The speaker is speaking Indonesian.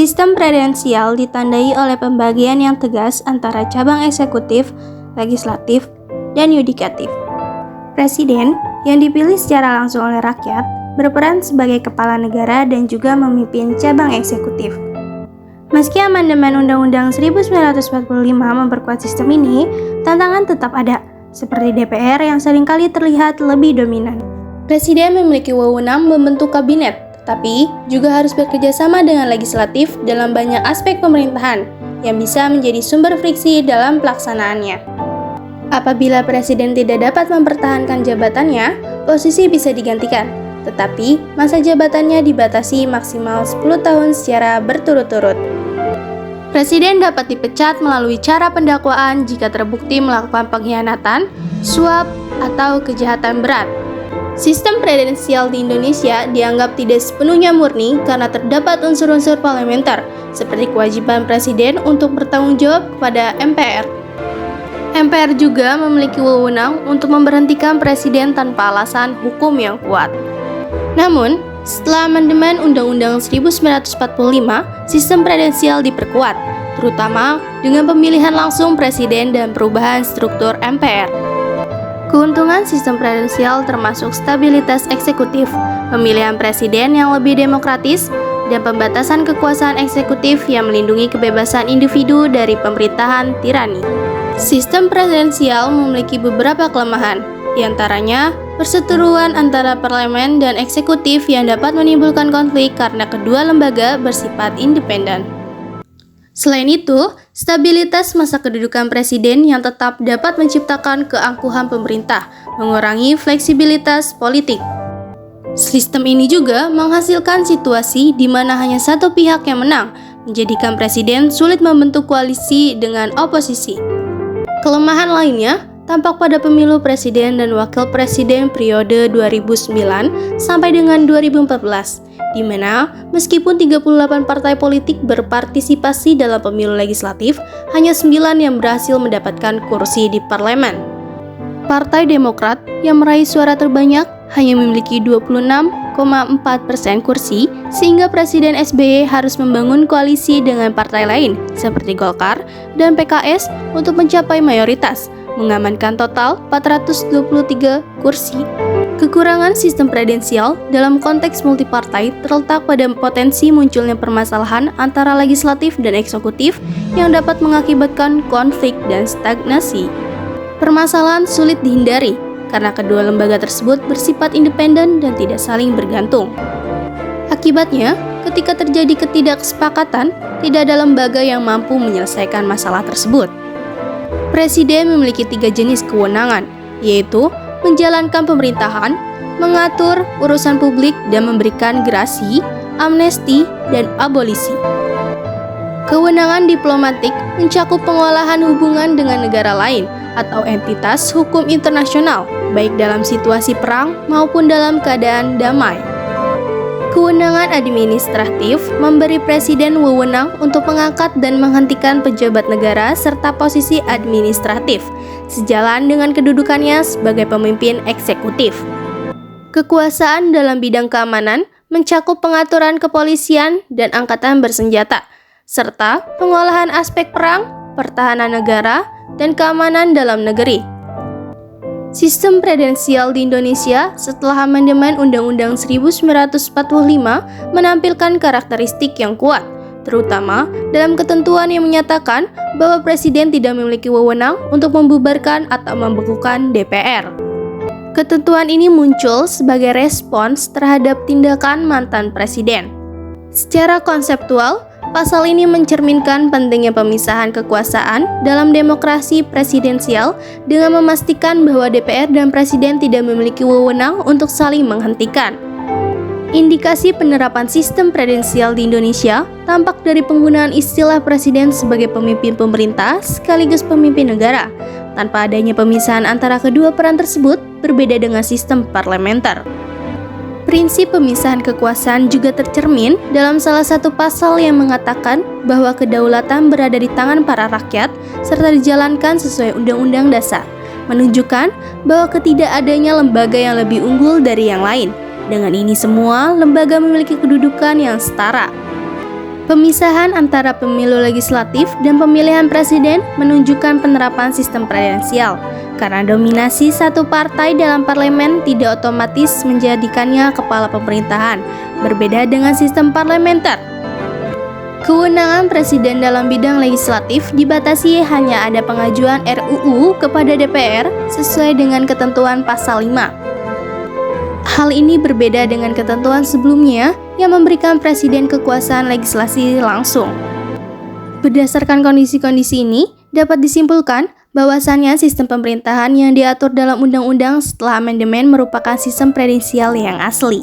Sistem presidensial ditandai oleh pembagian yang tegas antara cabang eksekutif, legislatif, dan yudikatif. Presiden yang dipilih secara langsung oleh rakyat berperan sebagai kepala negara dan juga memimpin cabang eksekutif. Meski amandemen Undang-Undang 1945 memperkuat sistem ini, tantangan tetap ada, seperti DPR yang seringkali terlihat lebih dominan. Presiden memiliki wewenang membentuk kabinet, tapi juga harus bekerja sama dengan legislatif dalam banyak aspek pemerintahan yang bisa menjadi sumber friksi dalam pelaksanaannya. Apabila presiden tidak dapat mempertahankan jabatannya, posisi bisa digantikan, tetapi masa jabatannya dibatasi maksimal 10 tahun secara berturut-turut. Presiden dapat dipecat melalui cara pendakwaan jika terbukti melakukan pengkhianatan, suap, atau kejahatan berat. Sistem presidensial di Indonesia dianggap tidak sepenuhnya murni karena terdapat unsur-unsur parlementer, seperti kewajiban presiden untuk bertanggung jawab kepada MPR. MPR juga memiliki wewenang untuk memberhentikan presiden tanpa alasan hukum yang kuat. Namun, setelah amandemen Undang-Undang 1945, sistem presidensial diperkuat, terutama dengan pemilihan langsung presiden dan perubahan struktur MPR. Keuntungan sistem presidensial termasuk stabilitas eksekutif, pemilihan presiden yang lebih demokratis, dan pembatasan kekuasaan eksekutif yang melindungi kebebasan individu dari pemerintahan tirani. Sistem presidensial memiliki beberapa kelemahan, di antaranya perseteruan antara parlemen dan eksekutif yang dapat menimbulkan konflik karena kedua lembaga bersifat independen. Selain itu, stabilitas masa kedudukan presiden yang tetap dapat menciptakan keangkuhan pemerintah, mengurangi fleksibilitas politik. Sistem ini juga menghasilkan situasi di mana hanya satu pihak yang menang, menjadikan presiden sulit membentuk koalisi dengan oposisi. Kelemahan lainnya tampak pada pemilu presiden dan wakil presiden periode 2009 sampai dengan 2014, di mana meskipun 38 partai politik berpartisipasi dalam pemilu legislatif, hanya 9 yang berhasil mendapatkan kursi di parlemen. Partai Demokrat yang meraih suara terbanyak hanya memiliki 26,4% kursi, sehingga Presiden SBY harus membangun koalisi dengan partai lain seperti Golkar dan PKS untuk mencapai mayoritas, mengamankan total 423 kursi. Kekurangan sistem presidensial dalam konteks multipartai terletak pada potensi munculnya permasalahan antara legislatif dan eksekutif yang dapat mengakibatkan konflik dan stagnasi. Permasalahan sulit dihindari karena kedua lembaga tersebut bersifat independen dan tidak saling bergantung. Akibatnya, ketika terjadi ketidaksepakatan, tidak ada lembaga yang mampu menyelesaikan masalah tersebut. Presiden memiliki 3 jenis kewenangan, yaitu menjalankan pemerintahan, mengatur urusan publik, dan memberikan gerasi, amnesti, dan abolisi. Kewenangan diplomatik mencakup pengolahan hubungan dengan negara lain atau entitas hukum internasional, baik dalam situasi perang maupun dalam keadaan damai. Kewenangan administratif memberi presiden wewenang untuk mengangkat dan menghentikan pejabat negara serta posisi administratif, sejalan dengan kedudukannya sebagai pemimpin eksekutif. Kekuasaan dalam bidang keamanan mencakup pengaturan kepolisian dan angkatan bersenjata, serta pengolahan aspek perang, pertahanan negara, dan keamanan dalam negeri. Sistem presidensial di Indonesia setelah amandemen Undang-Undang 1945 menampilkan karakteristik yang kuat, terutama dalam ketentuan yang menyatakan bahwa presiden tidak memiliki wewenang untuk membubarkan atau membekukan DPR. Ketentuan ini muncul sebagai respons terhadap tindakan mantan presiden. Secara konseptual, pasal ini mencerminkan pentingnya pemisahan kekuasaan dalam demokrasi presidensial dengan memastikan bahwa DPR dan presiden tidak memiliki wewenang untuk saling menghentikan. Indikasi penerapan sistem presidensial di Indonesia tampak dari penggunaan istilah presiden sebagai pemimpin pemerintah sekaligus pemimpin negara. Tanpa adanya pemisahan antara kedua peran tersebut berbeda dengan sistem parlementer. Prinsip pemisahan kekuasaan juga tercermin dalam salah satu pasal yang mengatakan bahwa kedaulatan berada di tangan para rakyat serta dijalankan sesuai Undang-Undang Dasar, menunjukkan bahwa ketidakadanya lembaga yang lebih unggul dari yang lain. Dengan ini semua, lembaga memiliki kedudukan yang setara. Pemisahan antara pemilu legislatif dan pemilihan presiden menunjukkan penerapan sistem presidensial, karena dominasi satu partai dalam parlemen tidak otomatis menjadikannya kepala pemerintahan, berbeda dengan sistem parlementer. Kewenangan presiden dalam bidang legislatif dibatasi hanya ada pengajuan RUU kepada DPR sesuai dengan ketentuan pasal 5. Hal ini berbeda dengan ketentuan sebelumnya yang memberikan presiden kekuasaan legislasi langsung. Berdasarkan kondisi-kondisi ini, dapat disimpulkan bahwasannya sistem pemerintahan yang diatur dalam undang-undang setelah amandemen merupakan sistem presidensial yang asli.